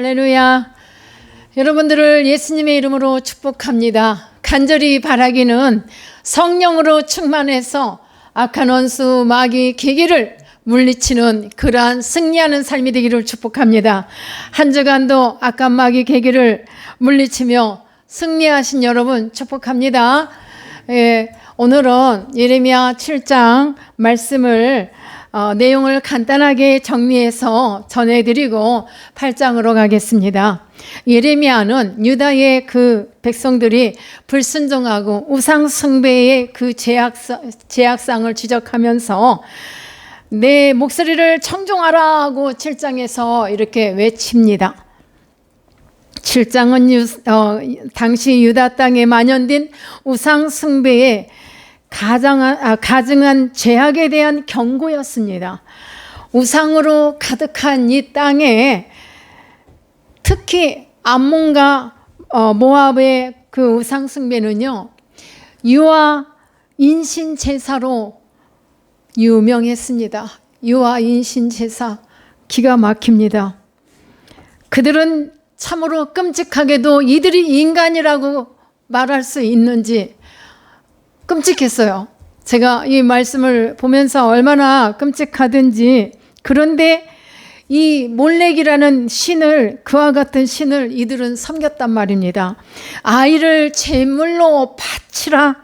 할렐루야. 여러분들을 예수님의 이름으로 축복합니다. 간절히 바라기는 성령으로 충만해서 악한 원수 마귀 계기를 물리치는 그러한 승리하는 삶이 되기를 축복합니다. 한 주간도 악한 마귀 계기를 물리치며 승리하신 여러분 축복합니다. 오늘은 예레미야 7장 말씀을 내용을 간단하게 정리해서 전해드리고 8장으로 가겠습니다. 예레미야는 유다의 그 백성들이 불순종하고 우상 숭배의 그 죄악상을 지적하면서 내 목소리를 청종하라 하고 7장에서 이렇게 외칩니다. 7장은 당시 유다 땅에 만연된 우상 숭배의 가증한 죄악에 대한 경고였습니다. 우상으로 가득한 이 땅에 특히 암몬과 모압의 그 우상 숭배는요, 유아 인신 제사로 유명했습니다. 유아 인신 제사 기가 막힙니다. 그들은 참으로 끔찍하게도 이들이 인간이라고 말할 수 있는지 끔찍했어요. 제가 이 말씀을 보면서 얼마나 끔찍하든지. 그런데 이 몰렉이라는 신을, 그와 같은 신을 이들은 섬겼단 말입니다. 아이를 제물로 바치라.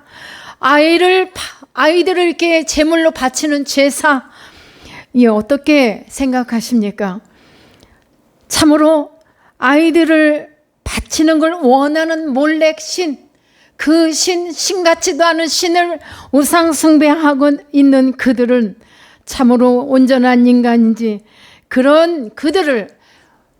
아이들을 이렇게 제물로 바치는 제사, 이 어떻게 생각하십니까? 참으로 아이들을 바치는 걸 원하는 몰렉 신, 그 신 같지도 않은 신을 우상 숭배하고 있는 그들은 참으로 온전한 인간인지, 그런 그들을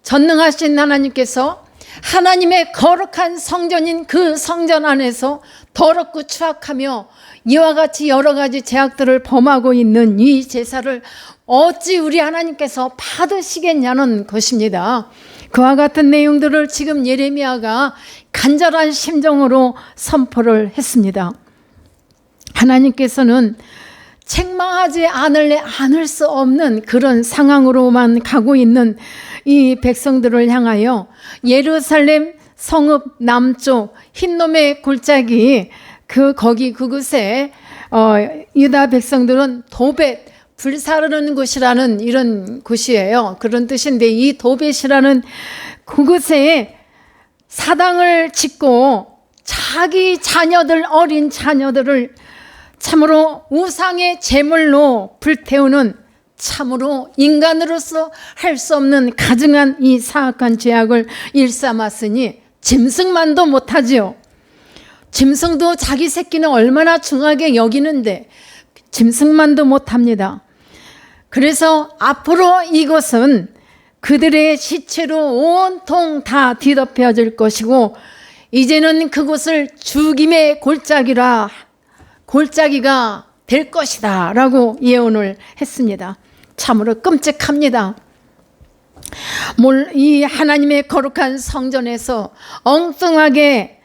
전능하신 하나님께서 하나님의 거룩한 성전인 그 성전 안에서 더럽고 추악하며 이와 같이 여러 가지 죄악들을 범하고 있는 이 제사를 어찌 우리 하나님께서 받으시겠냐는 것입니다. 그와 같은 내용들을 지금 예레미야가 간절한 심정으로 선포를 했습니다. 하나님께서는 책망하지 않을 수 없는 그런 상황으로만 가고 있는 이 백성들을 향하여 예루살렘 성읍 남쪽 흰놈의 골짜기 그곳에 유다 백성들은 도벳, 불사르는 곳이라는 이런 곳이에요. 그런 뜻인데, 이 도벳이라는 그곳에 사당을 짓고 자기 자녀들, 어린 자녀들을 참으로 우상의 제물로 불태우는, 참으로 인간으로서 할 수 없는 가증한 이 사악한 죄악을 일삼았으니 짐승만도 못하지요. 짐승도 자기 새끼는 얼마나 중하게 여기는데 짐승만도 못합니다. 그래서 앞으로 이곳은 그들의 시체로 온통 다 뒤덮여질 것이고, 이제는 그곳을 죽임의 골짜기가 될 것이다 라고 예언을 했습니다. 참으로 끔찍합니다. 이 하나님의 거룩한 성전에서 엉뚱하게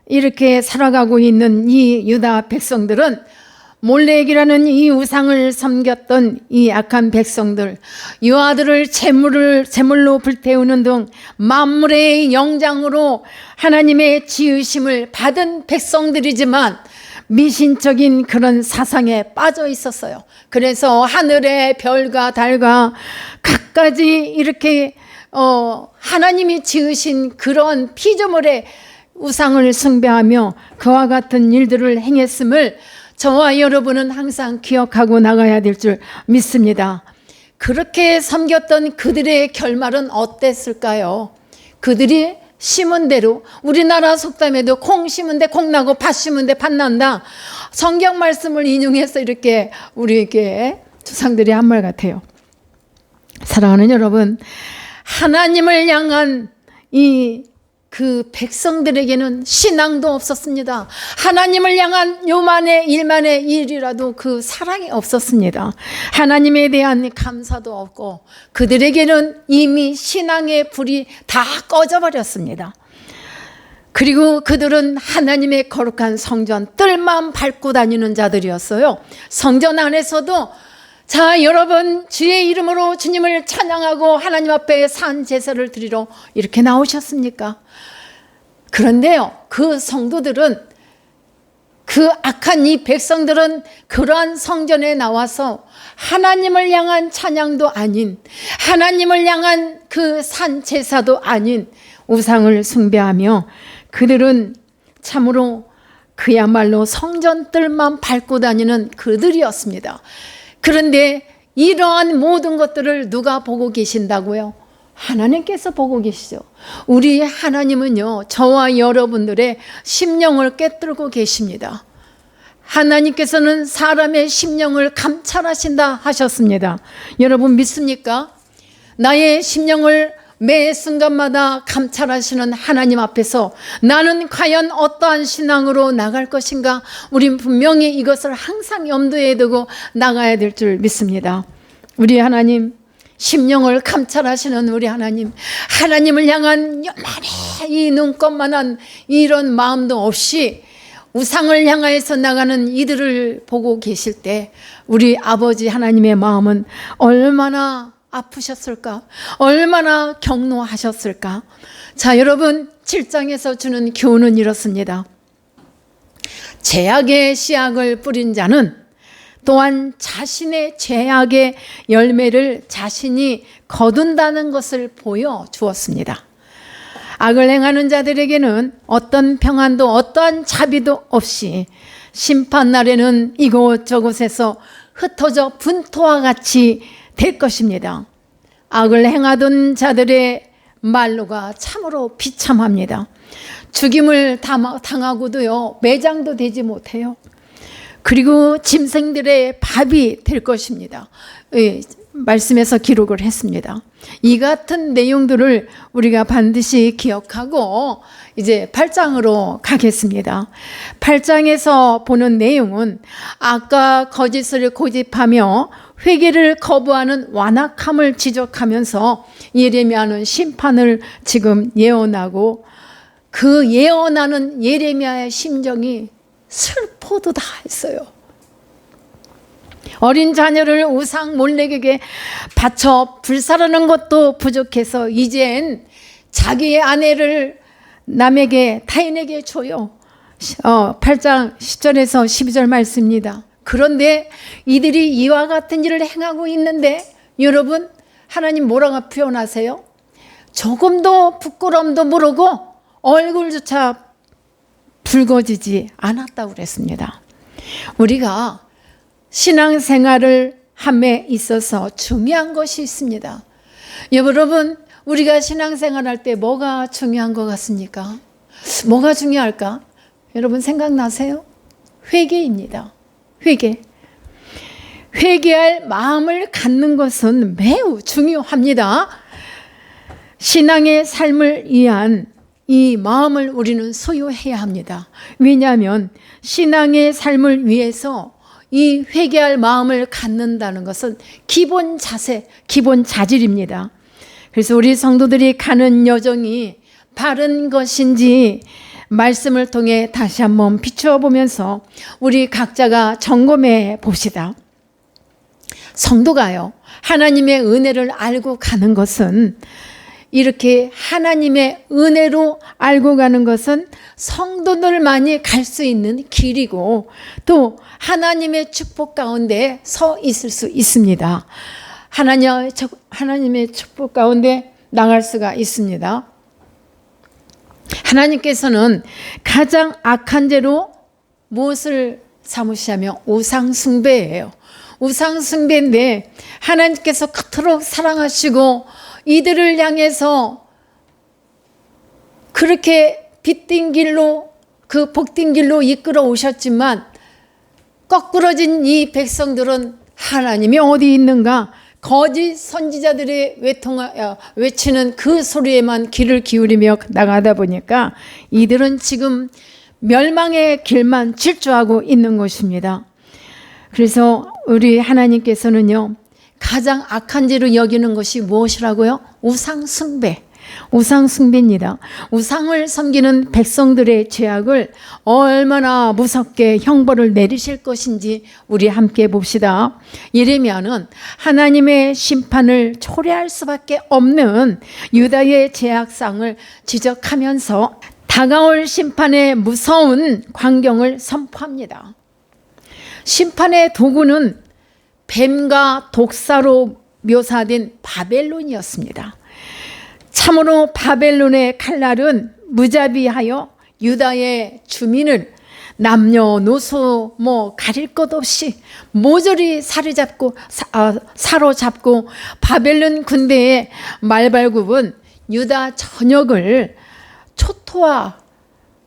이렇게 살아가고 있는 이 유다 백성들은 몰렉이라는 이 우상을 섬겼던 이 악한 백성들, 유아들을 제물로 불태우는 등 만물의 영장으로 하나님의 지으심을 받은 백성들이지만 미신적인 그런 사상에 빠져 있었어요. 그래서 하늘의 별과 달과 갖가지 이렇게 하나님이 지으신 그런 피조물의 우상을 숭배하며 그와 같은 일들을 행했음을 저와 여러분은 항상 기억하고 나가야 될 줄 믿습니다. 그렇게 섬겼던 그들의 결말은 어땠을까요? 그들이 심은 대로, 우리나라 속담에도 콩 심은 데 콩 나고 팥 심은 데 팥 난다. 성경 말씀을 인용해서 이렇게 우리에게 조상들이 한 말 같아요. 사랑하는 여러분, 하나님을 향한 그 백성들에게는 신앙도 없었습니다. 하나님을 향한 요만의 일만의 일이라도 그 사랑이 없었습니다. 하나님에 대한 감사도 없고, 그들에게는 이미 신앙의 불이 다 꺼져버렸습니다. 그리고 그들은 하나님의 거룩한 성전 뜰만 밟고 다니는 자들이었어요. 성전 안에서도 자, 여러분, 주의 이름으로 주님을 찬양하고 하나님 앞에 산 제사를 드리러 이렇게 나오셨습니까? 그런데요, 그 성도들은, 그 악한 이 백성들은 그러한 성전에 나와서 하나님을 향한 찬양도 아닌, 하나님을 향한 그 산 제사도 아닌 우상을 숭배하며, 그들은 참으로 그야말로 성전들만 밟고 다니는 그들이었습니다. 그런데 이러한 모든 것들을 누가 보고 계신다고요? 하나님께서 보고 계시죠. 우리 하나님은요, 저와 여러분들의 심령을 꿰뚫고 계십니다. 하나님께서는 사람의 심령을 감찰하신다 하셨습니다. 여러분 믿습니까? 나의 심령을 매 순간마다 감찰하시는 하나님 앞에서 나는 과연 어떠한 신앙으로 나갈 것인가? 우린 분명히 이것을 항상 염두에 두고 나가야 될 줄 믿습니다. 우리 하나님, 심령을 감찰하시는 우리 하나님, 하나님을 향한 요만해 이 눈곱만한 이런 마음도 없이 우상을 향하여서 나가는 이들을 보고 계실 때 우리 아버지 하나님의 마음은 얼마나 아프셨을까? 얼마나 경노하셨을까? 자, 여러분, 7장에서 주는 교훈은 이렇습니다. 죄악의 씨앗을 뿌린 자는 또한 자신의 죄악의 열매를 자신이 거둔다는 것을 보여주었습니다. 악을 행하는 자들에게는 어떤 평안도 어떠한 자비도 없이 심판날에는 이곳저곳에서 흩어져 분토와 같이 될 것입니다. 악을 행하던 자들의 말로가 참으로 비참합니다. 죽임을 당하고도요, 매장도 되지 못해요. 그리고 짐승들의 밥이 될 것입니다. 말씀에서 기록을 했습니다. 이 같은 내용들을 우리가 반드시 기억하고 이제 8장으로 가겠습니다. 8장에서 보는 내용은 악과 거짓을 고집하며 회개를 거부하는 완악함을 지적하면서 예레미야는 심판을 지금 예언하고, 그 예언하는 예레미야의 심정이 슬퍼도다 했어요. 어린 자녀를 우상 몰렉에게 바쳐 불살하는 것도 부족해서 이젠 자기의 아내를 남에게, 타인에게 줘요. 8장 10절에서 12절 말씀입니다. 그런데 이들이 이와 같은 일을 행하고 있는데 여러분, 하나님 뭐라고 표현하세요? 조금도 부끄러움도 모르고 얼굴조차 붉어지지 않았다고 그랬습니다. 우리가 신앙생활을 함에 있어서 중요한 것이 있습니다. 여러분, 우리가 신앙생활할 때 뭐가 중요한 것 같습니까? 뭐가 중요할까? 여러분 생각나세요? 회개입니다. 회개할 마음을 갖는 것은 매우 중요합니다. 신앙의 삶을 위한 이 마음을 우리는 소유해야 합니다. 왜냐하면 신앙의 삶을 위해서 이 회개할 마음을 갖는다는 것은 기본 자세, 기본 자질입니다. 그래서 우리 성도들이 가는 여정이 바른 것인지 말씀을 통해 다시 한번 비추어 보면서 우리 각자가 점검해 봅시다. 성도가요, 하나님의 은혜를 알고 가는 것은, 이렇게 하나님의 은혜로 알고 가는 것은 성도들만이 갈 수 있는 길이고, 또 하나님의 축복 가운데 서 있을 수 있습니다. 하나님의 축복 가운데 나갈 수가 있습니다. 하나님께서는 가장 악한 죄로 무엇을 삼으시냐면 우상숭배예요. 우상숭배인데 하나님께서 그토록 사랑하시고 이들을 향해서 그렇게 빛된 길로, 그 복된 길로 이끌어 오셨지만 거꾸러진 이 백성들은 하나님이 어디 있는가, 거짓 선지자들이 외치는 그 소리에만 귀를 기울이며 나가다 보니까 이들은 지금 멸망의 길만 질주하고 있는 것입니다. 그래서 우리 하나님께서는요, 가장 악한 죄로 여기는 것이 무엇이라고요? 우상 숭배. 우상 숭배입니다. 우상을 섬기는 백성들의 죄악을 얼마나 무섭게 형벌을 내리실 것인지 우리 함께 봅시다. 예레미야는 하나님의 심판을 초래할 수밖에 없는 유다의 죄악상을 지적하면서 다가올 심판의 무서운 광경을 선포합니다. 심판의 도구는 뱀과 독사로 묘사된 바벨론이었습니다. 참으로 바벨론의 칼날은 무자비하여 유다의 주민을 남녀노소 가릴 것 없이 모조리 사로잡고 바벨론 군대의 말발굽은 유다 전역을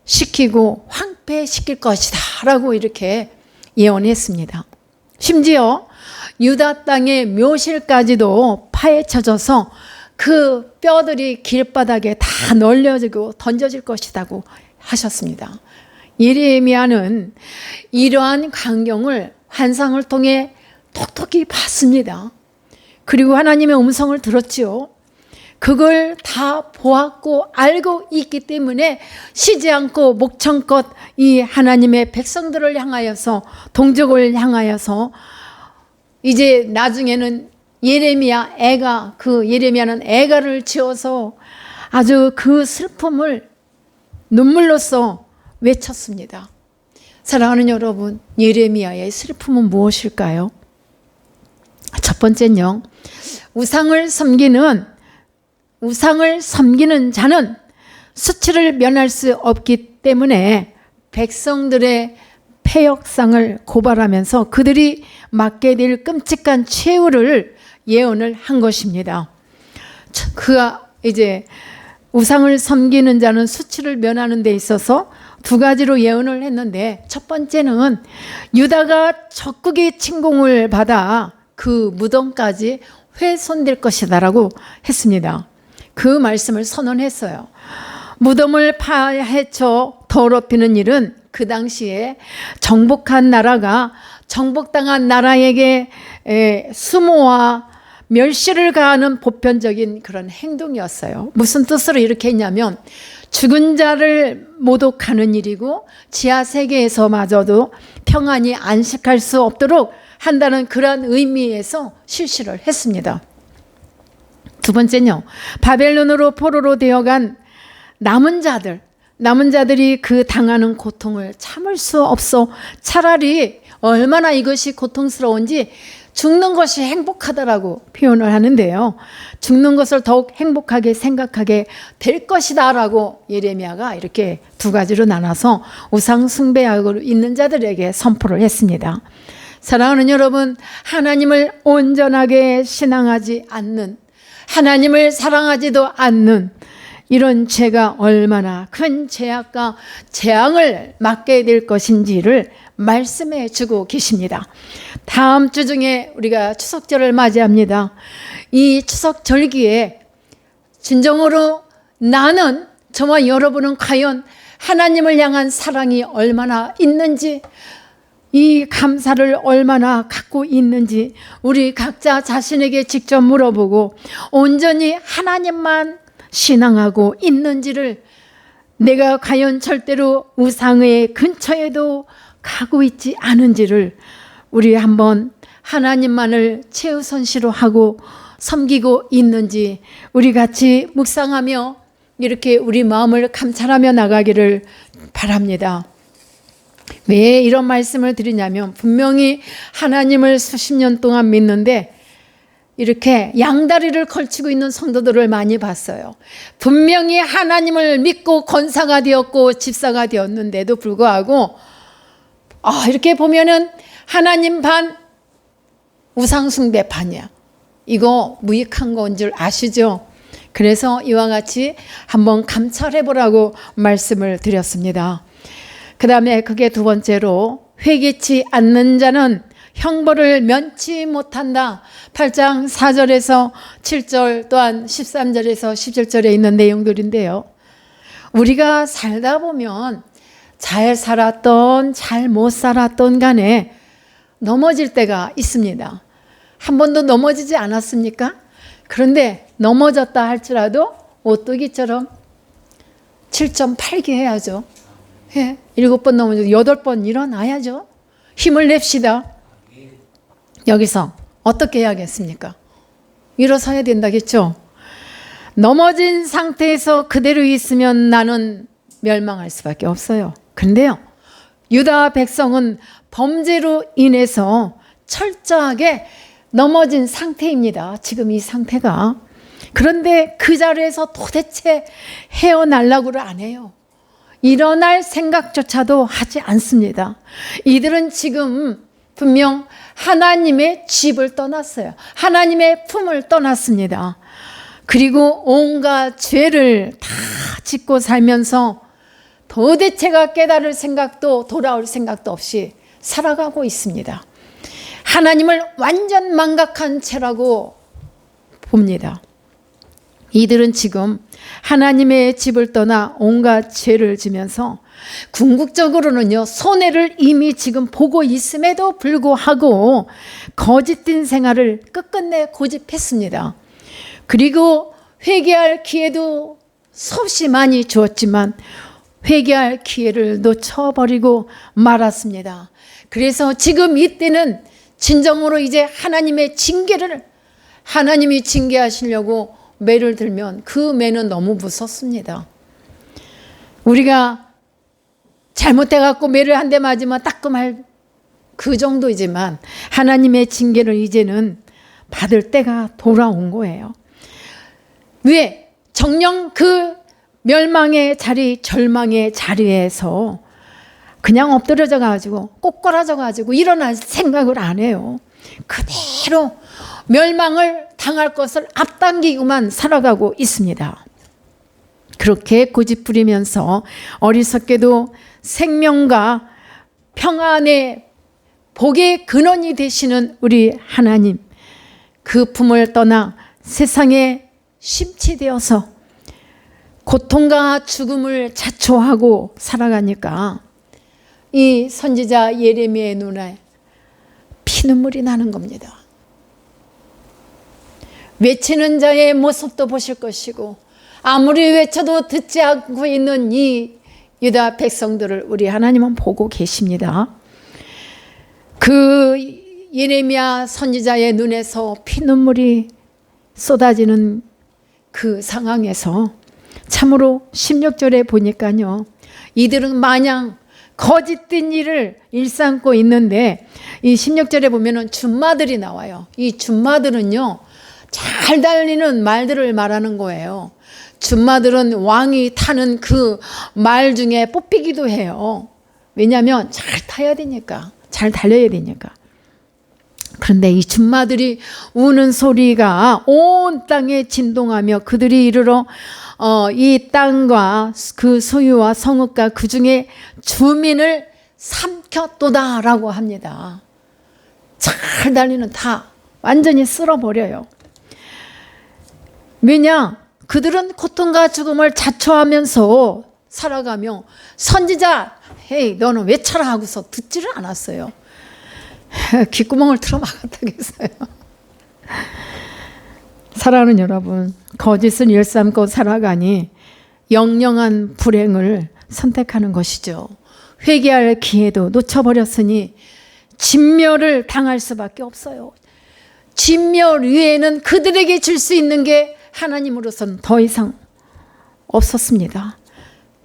초토화시키고 황폐시킬 것이다 라고 이렇게 예언했습니다. 심지어 유다 땅의 묘실까지도 파헤쳐져서 그 뼈들이 길바닥에 다 널려지고 던져질 것이라고 하셨습니다. 예레미야는 이러한 광경을 환상을 통해 톡톡히 봤습니다. 그리고 하나님의 음성을 들었지요. 그걸 다 보았고 알고 있기 때문에 쉬지 않고 목청껏 이 하나님의 백성들을 향하여서, 동족을 향하여서 이제 나중에는 예레미야는 애가를 지어서 아주 그 슬픔을 눈물로써 외쳤습니다. 사랑하는 여러분, 예레미야의 슬픔은 무엇일까요? 첫 번째는요, 우상을 섬기는 자는 수치를 면할 수 없기 때문에 백성들의 패역상을 고발하면서 그들이 맞게 될 끔찍한 최후를 예언을 한 것입니다. 그가 이제 우상을 섬기는 자는 수치를 면하는 데 있어서 두 가지로 예언을 했는데, 첫 번째는 유다가 적국의 침공을 받아 그 무덤까지 훼손될 것이다라고 했습니다. 그 말씀을 선언했어요. 무덤을 파헤쳐 더럽히는 일은 그 당시에 정복한 나라가 정복당한 나라에게 수모와 멸시를 가하는 보편적인 그런 행동이었어요. 무슨 뜻으로 이렇게 했냐면, 죽은 자를 모독하는 일이고 지하 세계에서마저도 평안히 안식할 수 없도록 한다는 그런 의미에서 실시를 했습니다. 두 번째는요, 바벨론으로 포로로 되어간 남은 자들이 그 당하는 고통을 참을 수 없어 차라리 얼마나 이것이 고통스러운지 죽는 것이 행복하다라고 표현을 하는데요. 죽는 것을 더욱 행복하게 생각하게 될 것이다 라고 예레미야가 이렇게 두 가지로 나눠서 우상 숭배하고 있는 자들에게 선포를 했습니다. 사랑하는 여러분, 하나님을 온전하게 신앙하지 않는, 하나님을 사랑하지도 않는 이런 죄가 얼마나 큰 죄악과 재앙을 맞게 될 것인지를 말씀해 주고 계십니다. 다음 주 중에 우리가 추석절을 맞이합니다. 이 추석 절기에 진정으로 나는, 저와 여러분은 과연 하나님을 향한 사랑이 얼마나 있는지, 이 감사를 얼마나 갖고 있는지 우리 각자 자신에게 직접 물어보고 온전히 하나님만 신앙하고 있는지를, 내가 과연 절대로 우상의 근처에도 가고 있지 않은지를 우리 한번 하나님만을 최우선시로 하고 섬기고 있는지 우리 같이 묵상하며 이렇게 우리 마음을 감찰하며 나가기를 바랍니다. 왜 이런 말씀을 드리냐면, 분명히 하나님을 수십 년 동안 믿는데 이렇게 양다리를 걸치고 있는 성도들을 많이 봤어요. 분명히 하나님을 믿고 권사가 되었고 집사가 되었는데도 불구하고 이렇게 보면은 하나님 반 우상 숭배 반이야. 이거 무익한 건 줄 아시죠? 그래서 이와 같이 한번 감찰해 보라고 말씀을 드렸습니다. 그 다음에 그게 두 번째로, 회개치 않는 자는 형벌을 면치 못한다. 8장 4절에서 7절 또한 13절에서 17절에 있는 내용들인데요. 우리가 살다 보면 잘 살았던 잘 못 살았던 간에 넘어질 때가 있습니다. 한 번도 넘어지지 않았습니까? 그런데 넘어졌다 할지라도 오뚜기처럼 7.8개 해야죠. 예, 7번 넘어져 8번 일어나야죠. 힘을 냅시다. 여기서 어떻게 해야겠습니까? 일어서야 된다겠죠. 넘어진 상태에서 그대로 있으면 나는 멸망할 수밖에 없어요. 그런데요, 유다 백성은 범죄로 인해서 철저하게 넘어진 상태입니다. 지금 이 상태가. 그런데 그 자리에서 도대체 헤어나려고를 안 해요. 일어날 생각조차도 하지 않습니다. 이들은 지금 분명 하나님의 집을 떠났어요. 하나님의 품을 떠났습니다. 그리고 온갖 죄를 다 짓고 살면서 도대체가 깨달을 생각도 돌아올 생각도 없이 살아가고 있습니다. 하나님을 완전 망각한 채라고 봅니다. 이들은 지금 하나님의 집을 떠나 온갖 죄를 지면서 궁극적으로는요, 손해를 이미 지금 보고 있음에도 불구하고 거짓된 생활을 끝끝내 고집했습니다. 그리고 회개할 기회도 수없이 많이 주었지만 회개할 기회를 놓쳐버리고 말았습니다. 그래서 지금 이때는 진정으로 이제 하나님의 징계를, 하나님이 징계하시려고 매를 들면 그 매는 너무 무섭습니다. 우리가 잘못해갖고 매를 한 대 맞으면 따끔할 그 정도이지만 하나님의 징계를 이제는 받을 때가 돌아온 거예요. 왜? 정녕 그 멸망의 자리, 절망의 자리에서 그냥 엎드려져 가지고 꼬꾸라져 가지고 일어날 생각을 안 해요. 그대로 멸망을 당할 것을 앞당기고만 살아가고 있습니다. 그렇게 고집부리면서 어리석게도 생명과 평안의 복의 근원이 되시는 우리 하나님, 그 품을 떠나 세상에 심취되어서 고통과 죽음을 자초하고 살아가니까 이 선지자 예레미야의 눈에 피눈물이 나는 겁니다. 외치는 자의 모습도 보실 것이고 아무리 외쳐도 듣지 않고 있는 이 유다 백성들을 우리 하나님은 보고 계십니다. 그 예레미야 선지자의 눈에서 피눈물이 쏟아지는 그 상황에서 참으로 16절에 보니까요, 이들은 마냥 거짓된 일을 일삼고 있는데 이 16절에 보면은 준마들이 나와요. 이 준마들은요, 잘 달리는 말들을 말하는 거예요. 준마들은 왕이 타는 그 말 중에 뽑히기도 해요. 왜냐하면 잘 타야 되니까, 잘 달려야 되니까. 그런데 이 준마들이 우는 소리가 온 땅에 진동하며 그들이 이르러 이 땅과 그 소유와 성읍과 그 중에 주민을 삼켰도다라고 합니다. 잘 달리는 다 완전히 쓸어버려요. 왜냐? 그들은 고통과 죽음을 자초하면서 살아가며 선지자, 헤이 너는 왜 차라 하고서 듣지를 않았어요. 귓구멍을 틀어 막았다겠어요. 사랑하는 여러분, 거짓을 일삼고 살아가니 영영한 불행을 선택하는 것이죠. 회개할 기회도 놓쳐버렸으니 진멸을 당할 수밖에 없어요. 진멸 위에는 그들에게 줄 수 있는 게 하나님으로서는 더 이상 없었습니다.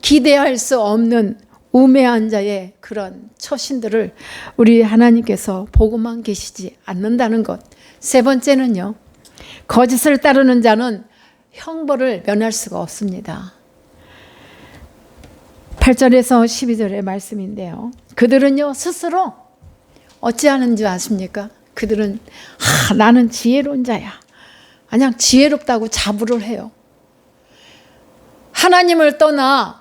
기대할 수 없는 우매한 자의 그런 처신들을 우리 하나님께서 보고만 계시지 않는다는 것. 세 번째는요, 거짓을 따르는 자는 형벌을 면할 수가 없습니다. 8절에서 12절의 말씀인데요, 그들은요 스스로 어찌하는 줄 아십니까? 그들은 나는 지혜로운 자야, 그냥 지혜롭다고 자부를 해요. 하나님을 떠나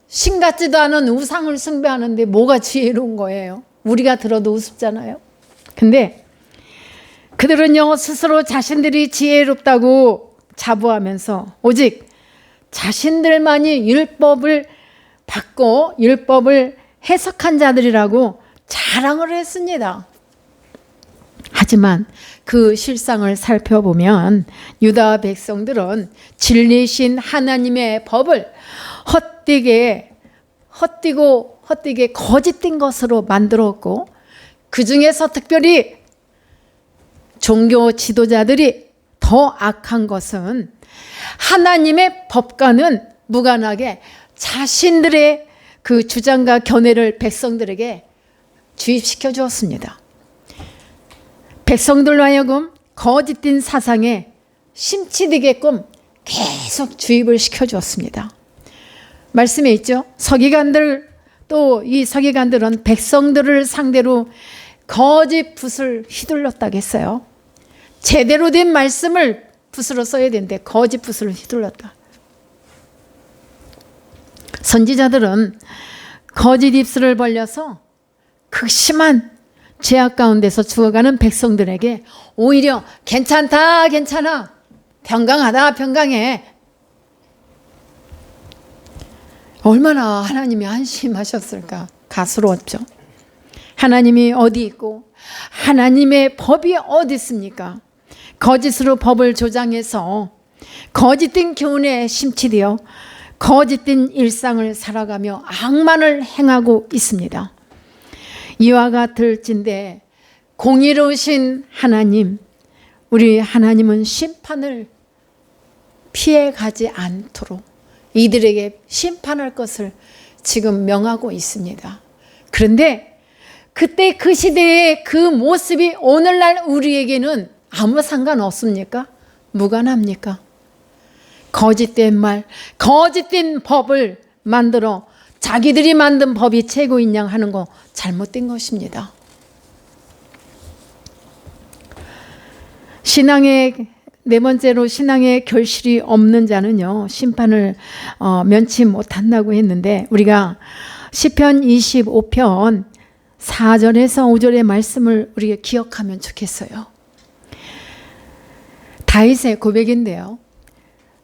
신 같지도 않은 우상을 숭배하는데 뭐가 지혜로운 거예요? 우리가 들어도 우습잖아요. 근데 그들은요 스스로 자신들이 지혜롭다고 자부하면서 오직 자신들만이 율법을 받고 율법을 해석한 자들이라고 자랑을 했습니다. 하지만 그 실상을 살펴보면 유다 백성들은 진리신 하나님의 법을 헛되고 거짓된 것으로 만들었고, 그 중에서 특별히 종교 지도자들이 더 악한 것은 하나님의 법과는 무관하게 자신들의 그 주장과 견해를 백성들에게 주입시켜 주었습니다. 백성들로 하여금 거짓된 사상에 심취되게끔 계속 주입을 시켜 주었습니다. 말씀에 있죠. 서기관들, 또 이 서기관들은 백성들을 상대로 거짓 붓을 휘둘렀다고 했어요. 제대로 된 말씀을 붓으로 써야 되는데 거짓 붓을 휘둘렀다. 선지자들은 거짓 입술을 벌려서 극심한 죄악 가운데서 죽어가는 백성들에게 오히려 괜찮다, 괜찮아, 평강하다, 평강해. 얼마나 하나님이 안심하셨을까. 가스로웠죠. 하나님이 어디 있고 하나님의 법이 어디 있습니까? 거짓으로 법을 조장해서 거짓된 교훈에 심취되어 거짓된 일상을 살아가며 악만을 행하고 있습니다. 이와 같을진데 공의로우신 하나님, 우리 하나님은 심판을 피해가지 않도록 이들에게 심판할 것을 지금 명하고 있습니다. 그런데 그때 그 시대의 그 모습이 오늘날 우리에게는 아무 상관없습니까? 무관합니까? 거짓된 말, 거짓된 법을 만들어 자기들이 만든 법이 최고인 양 하는 거 잘못된 것입니다. 네 번째로 신앙의 결실이 없는 자는요, 심판을 면치 못한다고 했는데, 우리가 시편 25편 4절에서 5절의 말씀을 우리가 기억하면 좋겠어요. 다윗의 고백인데요.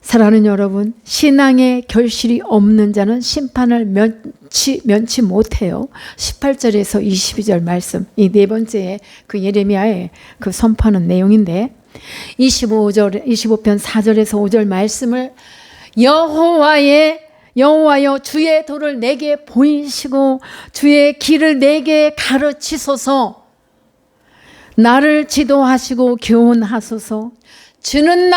사랑하는 여러분, 신앙의 결실이 없는 자는 심판을 면치 못해요. 18절에서 22절 말씀, 이 네 번째 그 예레미야의 그 선포하는 내용인데, 25편 4절에서 5절 말씀을 여호와여 주의 도를 내게 보이시고 주의 길을 내게 가르치소서. 나를 지도하시고 교훈하소서. 주는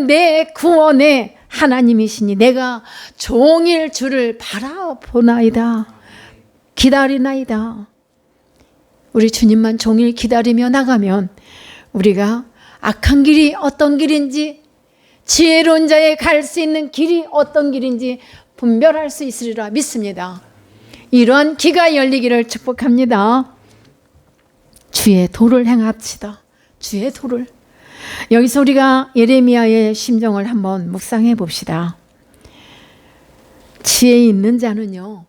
내 구원의 하나님이시니 내가 종일 주를 바라보나이다. 기다리나이다. 우리 주님만 종일 기다리며 나가면 우리가 악한 길이 어떤 길인지, 지혜로운 자의 갈 수 있는 길이 어떤 길인지 분별할 수 있으리라 믿습니다. 이러한 귀가 열리기를 축복합니다. 주의 도를 행합시다. 주의 도를. 여기서 우리가 예레미야의 심정을 한번 묵상해 봅시다. 지혜 있는 자는요,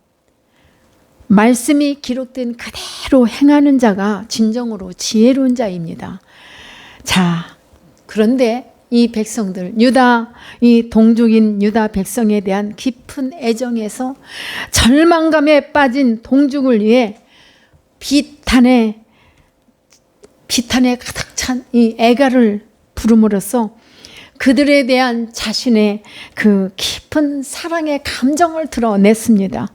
말씀이 기록된 그대로 행하는 자가 진정으로 지혜로운 자입니다. 자, 그런데 이 백성들, 이 동족인 유다 백성에 대한 깊은 애정에서 절망감에 빠진 동족을 위해 비탄에 가득 찬 이 애가를 부름으로써 그들에 대한 자신의 그 깊은 사랑의 감정을 드러냈습니다.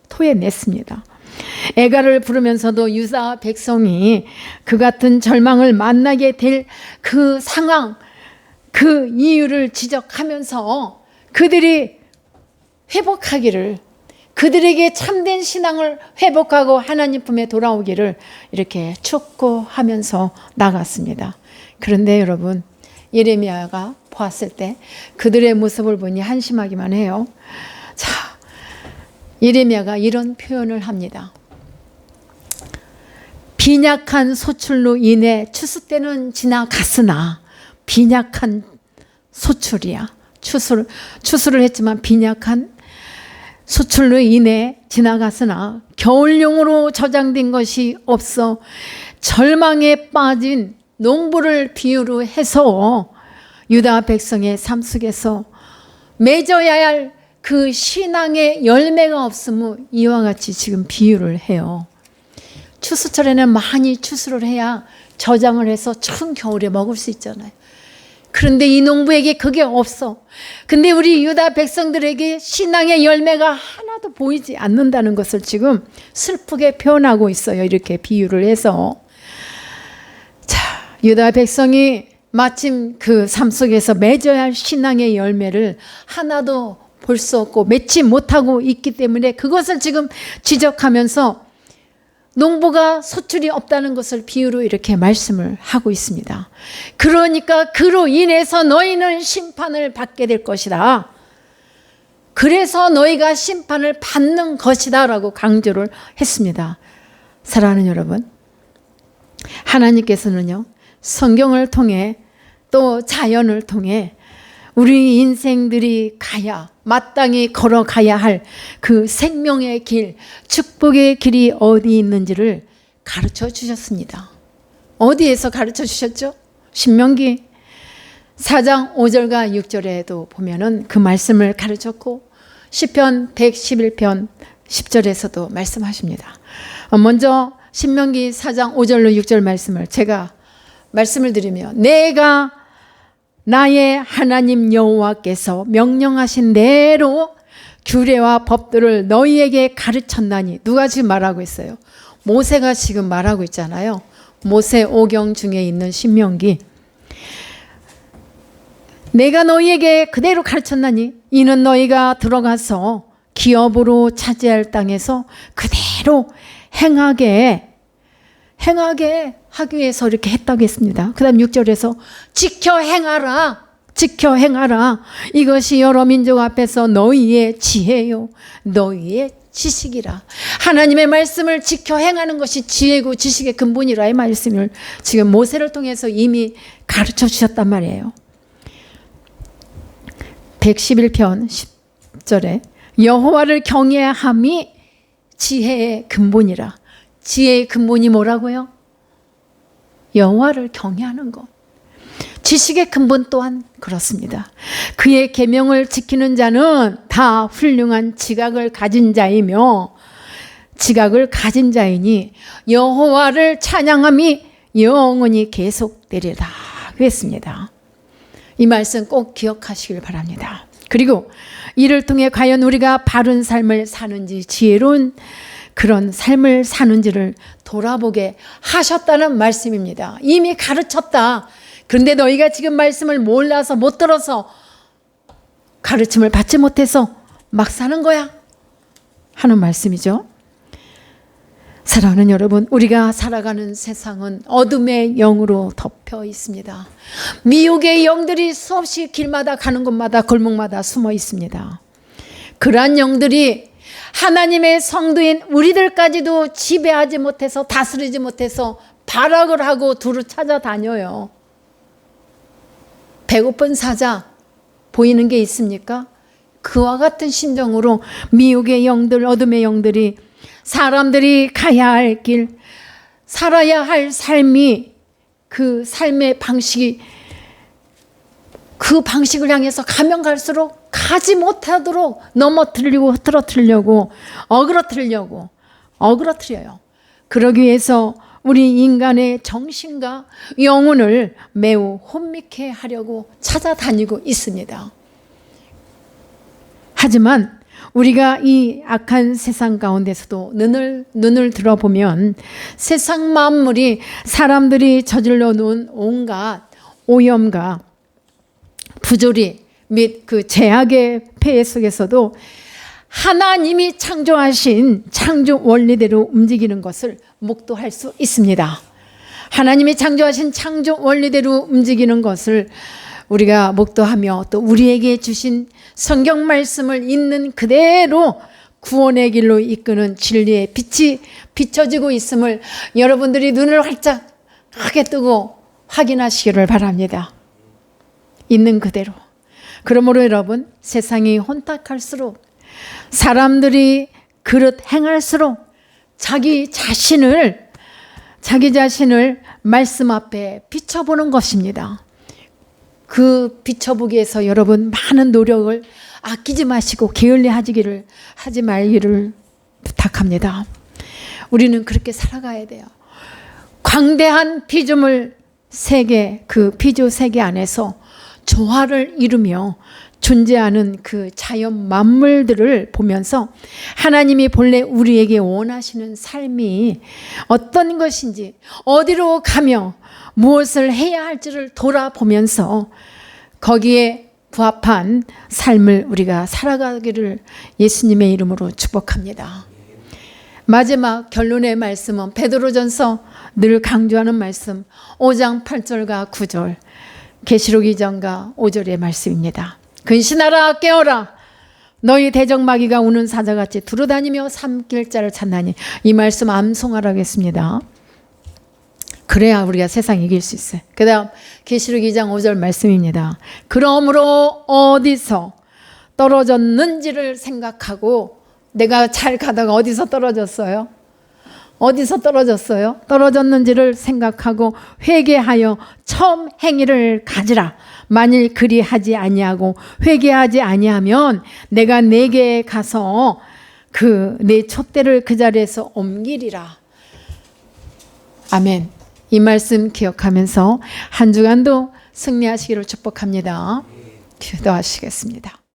토해냈습니다. 애가를 부르면서도 유다 백성이 그 같은 절망을 만나게 될 그 상황, 그 이유를 지적하면서 그들이 회복하기를, 그들에게 참된 신앙을 회복하고 하나님 품에 돌아오기를 이렇게 촉구하면서 나갔습니다. 그런데 여러분, 예레미야가 보았을 때 그들의 모습을 보니 한심하기만 해요. 자, 예레미야가 이런 표현을 합니다. 빈약한 소출로 인해 추수 때는 지나갔으나, 빈약한 소출이야. 추수를 했지만 빈약한 소출로 인해 지나갔으나 겨울용으로 저장된 것이 없어 절망에 빠진 농부를 비유로 해서 유다 백성의 삶 속에서 맺어야 할 그 신앙의 열매가 없음을 이와 같이 지금 비유를 해요. 추수철에는 많이 추수를 해야 저장을 해서 추운 겨울에 먹을 수 있잖아요. 그런데 이 농부에게 그게 없어. 근데 우리 유다 백성들에게 신앙의 열매가 하나도 보이지 않는다는 것을 지금 슬프게 표현하고 있어요. 이렇게 비유를 해서. 자, 유다 백성이 마침 그 삶 속에서 맺어야 할 신앙의 열매를 하나도 볼 수 없고 맺지 못하고 있기 때문에 그것을 지금 지적하면서 농부가 소출이 없다는 것을 비유로 이렇게 말씀을 하고 있습니다. 그러니까 그로 인해서 너희는 심판을 받게 될 것이다. 그래서 너희가 심판을 받는 것이다 라고 강조를 했습니다. 사랑하는 여러분, 하나님께서는요, 성경을 통해 또 자연을 통해 우리 인생들이 가야, 마땅히 걸어가야 할 그 생명의 길, 축복의 길이 어디 있는지를 가르쳐 주셨습니다. 어디에서 가르쳐 주셨죠? 신명기 4장 5절과 6절에도 보면은 그 말씀을 가르쳤고 시편 111편 10절에서도 말씀하십니다. 먼저 신명기 4장 5절로 6절 말씀을 제가 말씀을 드리며, 내가 나의 하나님 여호와께서 명령하신 대로 규례와 법들을 너희에게 가르쳤나니. 누가 지금 말하고 있어요? 모세가 지금 말하고 있잖아요. 모세 오경 중에 있는 신명기. 내가 너희에게 그대로 가르쳤나니 이는 너희가 들어가서 기업으로 차지할 땅에서 그대로 행하게 하기 위해서 이렇게 했다고 했습니다. 그 다음 6절에서 지켜 행하라. 이것이 여러 민족 앞에서 너희의 지혜요 너희의 지식이라. 하나님의 말씀을 지켜 행하는 것이 지혜고 지식의 근본이라. 이 말씀을 지금 모세를 통해서 이미 가르쳐 주셨단 말이에요. 111편 10절에 여호와를 경외함이 지혜의 근본이라. 지혜의 근본이 뭐라고요? 여호와를 경외하는 것. 지식의 근본 또한 그렇습니다. 그의 계명을 지키는 자는 다 훌륭한 지각을 가진 자이며 지각을 가진 자이니 여호와를 찬양함이 영원히 계속되리라 그랬습니다. 이 말씀 꼭 기억하시길 바랍니다. 그리고 이를 통해 과연 우리가 바른 삶을 사는지, 지혜로운 그런 삶을 사는지를 돌아보게 하셨다는 말씀입니다. 이미 가르쳤다. 그런데 너희가 지금 말씀을 몰라서 못 들어서 가르침을 받지 못해서 막 사는 거야 하는 말씀이죠. 사랑하는 여러분, 우리가 살아가는 세상은 어둠의 영으로 덮여 있습니다. 미혹의 영들이 수없이 길마다 가는 곳마다 골목마다 숨어 있습니다. 그러한 영들이 하나님의 성도인 우리들까지도 지배하지 못해서, 다스리지 못해서 발악을 하고 두루 찾아다녀요. 배고픈 사자 보이는 게 있습니까? 그와 같은 심정으로 미혹의 영들, 어둠의 영들이 사람들이 가야 할 길, 살아야 할 삶이, 그 삶의 방식이, 그 방식을 향해서 가면 갈수록 가지 못하도록 넘어뜨리고 흐트러뜨리려고 어그러뜨려요. 그러기 위해서 우리 인간의 정신과 영혼을 매우 혼미케 하려고 찾아다니고 있습니다. 하지만 우리가 이 악한 세상 가운데서도 눈을 들어보면 세상 만물이, 사람들이 저질러 놓은 온갖 오염과 부조리 및 그 죄악의 폐해 속에서도 하나님이 창조하신 창조 원리대로 움직이는 것을 목도할 수 있습니다. 하나님이 창조하신 창조 원리대로 움직이는 것을 우리가 목도하며 또 우리에게 주신 성경 말씀을 있는 그대로 구원의 길로 이끄는 진리의 빛이 비춰지고 있음을 여러분들이 눈을 활짝 크게 뜨고 확인하시기를 바랍니다. 있는 그대로. 그러므로 여러분, 세상이 혼탁할수록, 사람들이 그릇 행할수록 자기 자신을 말씀 앞에 비춰보는 것입니다. 그 비춰보기 위해서 여러분 많은 노력을 아끼지 마시고 게을리 하지 말기를 부탁합니다. 우리는 그렇게 살아가야 돼요. 광대한 피조물 세계, 그 피조 세계 안에서 조화를 이루며 존재하는 그 자연 만물들을 보면서 하나님이 본래 우리에게 원하시는 삶이 어떤 것인지, 어디로 가며 무엇을 해야 할지를 돌아보면서 거기에 부합한 삶을 우리가 살아가기를 예수님의 이름으로 축복합니다. 마지막 결론의 말씀은 베드로전서 늘 강조하는 말씀 5장 8절과 9절, 계시록 2장과 5절의 말씀입니다. 근신하라, 깨어라, 너희 대적마귀가 우는 사자같이 두루다니며 삼킬 자를 찾나니. 이 말씀 암송하라고 했습니다. 그래야 우리가 세상 이길 수 있어요. 그 다음 계시록 2장 5절 말씀입니다. 그러므로 어디서 떨어졌는지를 생각하고, 내가 잘 가다가 어디서 떨어졌어요? 어디서 떨어졌어요? 떨어졌는지를 생각하고 회개하여 처음 행위를 가지라. 만일 그리하지 아니하고 회개하지 아니하면 내가 내게 가서 그 내 촛대를 그 자리에서 옮기리라. 아멘. 이 말씀 기억하면서 한 주간도 승리하시기를 축복합니다. 기도하시겠습니다.